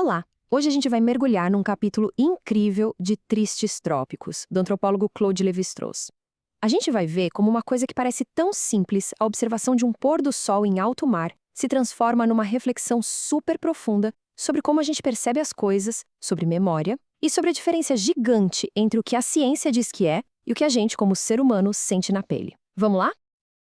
Olá! Hoje a gente vai mergulhar num capítulo incrível de Tristes Trópicos, do antropólogo Claude Lévi-Strauss. A gente vai ver como uma coisa que parece tão simples, a observação de um pôr do sol em alto mar, se transforma numa reflexão super profunda sobre como a gente percebe as coisas, sobre memória e sobre a diferença gigante entre o que a ciência diz que é e o que a gente, como ser humano, sente na pele. Vamos lá?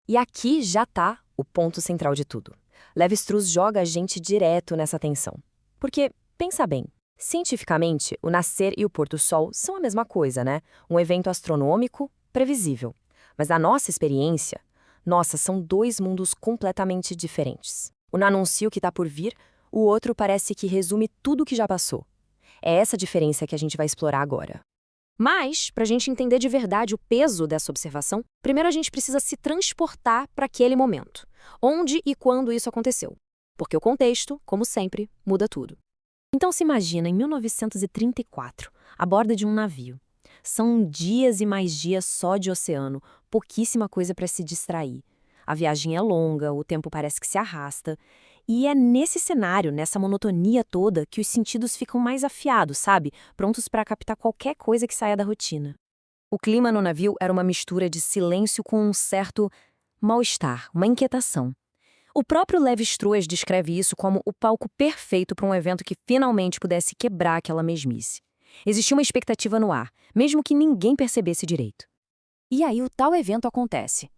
E aqui já tá o ponto central de tudo. Lévi-Strauss joga a gente direto nessa tensão. Porque, pensa bem, cientificamente, o nascer e o pôr do sol são a mesma coisa, né? Um evento astronômico previsível. Mas na nossa experiência, são dois mundos completamente diferentes. Um anuncia o que está por vir, o outro parece que resume tudo o que já passou. É essa diferença que a gente vai explorar agora. Mas, para a gente entender de verdade o peso dessa observação, primeiro a gente precisa se transportar para aquele momento. Onde e quando isso aconteceu. Porque o contexto, como sempre, muda tudo. Então se imagina em 1934, a bordo de um navio. São dias e mais dias só de oceano, pouquíssima coisa para se distrair. A viagem é longa, o tempo parece que se arrasta. E é nesse cenário, nessa monotonia toda, que os sentidos ficam mais afiados, sabe? Prontos para captar qualquer coisa que saia da rotina. O clima no navio era uma mistura de silêncio com um certo mal-estar, uma inquietação. O próprio Lévi-Strauss descreve isso como o palco perfeito para um evento que finalmente pudesse quebrar aquela mesmice. Existia uma expectativa no ar, mesmo que ninguém percebesse direito. E aí o tal evento acontece.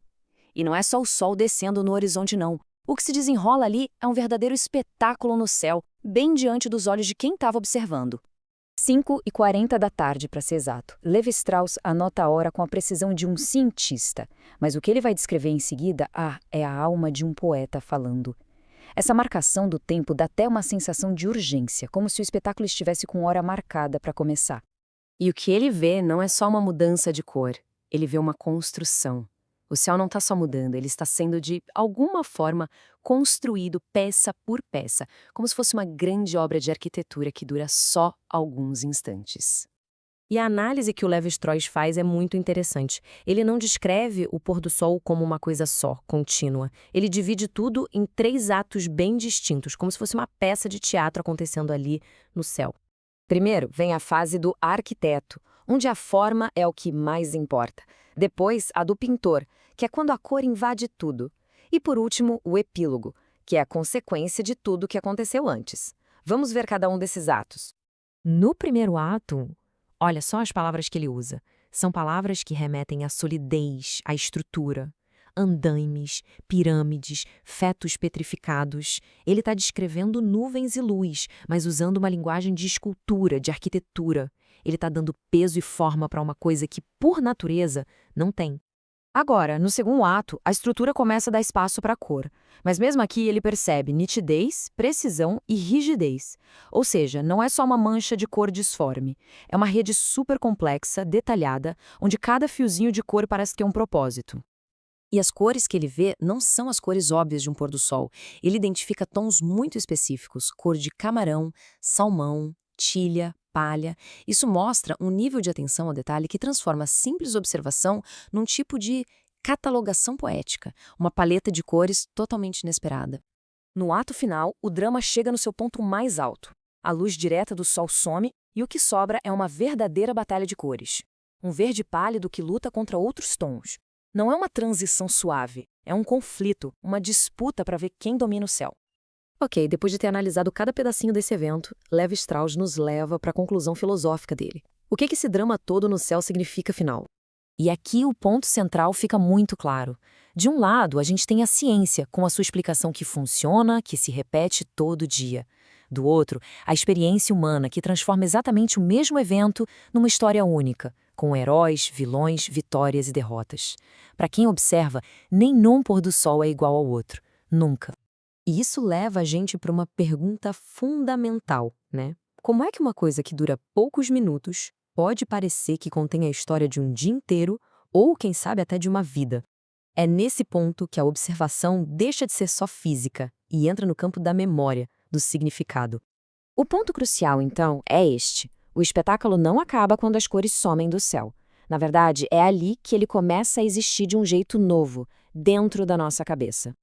E não é só o sol descendo no horizonte, não. O que se desenrola ali é um verdadeiro espetáculo no céu, bem diante dos olhos de quem estava observando. 5h40 da tarde, para ser exato. Lévi-Strauss anota a hora com a precisão de um cientista, mas o que ele vai descrever em seguida, é a alma de um poeta falando. Essa marcação do tempo dá até uma sensação de urgência, como se o espetáculo estivesse com hora marcada para começar. E o que ele vê não é só uma mudança de cor, ele vê uma construção. O céu não está só mudando, ele está sendo, de alguma forma, construído peça por peça, como se fosse uma grande obra de arquitetura que dura só alguns instantes. E a análise que o Lévi-Strauss faz é muito interessante. Ele não descreve o pôr do sol como uma coisa só, contínua. Ele divide tudo em 3 atos bem distintos, como se fosse uma peça de teatro acontecendo ali no céu. Primeiro, vem a fase do arquiteto, onde a forma é o que mais importa. Depois, a do pintor, que é quando a cor invade tudo. E por último, o epílogo, que é a consequência de tudo que aconteceu antes. Vamos ver cada um desses atos. No primeiro ato, olha só as palavras que ele usa. São palavras que remetem à solidez, à estrutura. Andaimes, pirâmides, fetos petrificados. Ele está descrevendo nuvens e luz, mas usando uma linguagem de escultura, de arquitetura. Ele está dando peso e forma para uma coisa que, por natureza, não tem. Agora, no segundo ato, a estrutura começa a dar espaço para a cor. Mas mesmo aqui ele percebe nitidez, precisão e rigidez. Ou seja, não é só uma mancha de cor disforme. É uma rede super complexa, detalhada, onde cada fiozinho de cor parece ter um propósito. E as cores que ele vê não são as cores óbvias de um pôr do sol. Ele identifica tons muito específicos, cor de camarão, salmão, tilha, palha. Isso mostra um nível de atenção ao detalhe que transforma a simples observação num tipo de catalogação poética, uma paleta de cores totalmente inesperada. No ato final, o drama chega no seu ponto mais alto. A luz direta do sol some e o que sobra é uma verdadeira batalha de cores. Um verde pálido que luta contra outros tons. Não é uma transição suave, é um conflito, uma disputa para ver quem domina o céu. Ok, depois de ter analisado cada pedacinho desse evento, Lévi-Strauss nos leva para a conclusão filosófica dele. O que esse drama todo no céu significa, afinal? E aqui o ponto central fica muito claro. De um lado, a gente tem a ciência, com a sua explicação que funciona, que se repete todo dia. Do outro, a experiência humana, que transforma exatamente o mesmo evento numa história única, com heróis, vilões, vitórias e derrotas. Para quem observa, nenhum pôr do sol é igual ao outro. Nunca. E isso leva a gente para uma pergunta fundamental, né? Como é que uma coisa que dura poucos minutos pode parecer que contém a história de um dia inteiro ou, quem sabe, até de uma vida? É nesse ponto que a observação deixa de ser só física e entra no campo da memória, do significado. O ponto crucial, então, é este. O espetáculo não acaba quando as cores somem do céu. Na verdade, é ali que ele começa a existir de um jeito novo, dentro da nossa cabeça.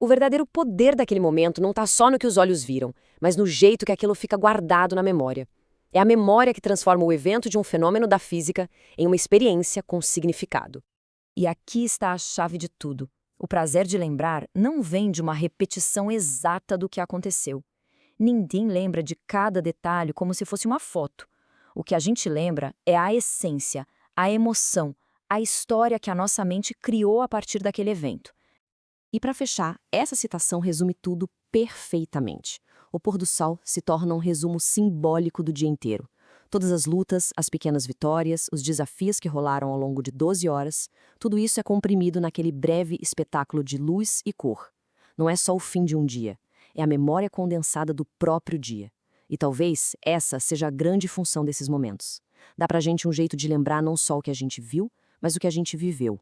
O verdadeiro poder daquele momento não está só no que os olhos viram, mas no jeito que aquilo fica guardado na memória. É a memória que transforma o evento de um fenômeno da física em uma experiência com significado. E aqui está a chave de tudo. O prazer de lembrar não vem de uma repetição exata do que aconteceu. Ninguém lembra de cada detalhe como se fosse uma foto. O que a gente lembra é a essência, a emoção, a história que a nossa mente criou a partir daquele evento. E para fechar, essa citação resume tudo perfeitamente. O pôr do sol se torna um resumo simbólico do dia inteiro. Todas as lutas, as pequenas vitórias, os desafios que rolaram ao longo de 12 horas, tudo isso é comprimido naquele breve espetáculo de luz e cor. Não é só o fim de um dia, é a memória condensada do próprio dia. E talvez essa seja a grande função desses momentos. Dá pra gente um jeito de lembrar não só o que a gente viu, mas o que a gente viveu.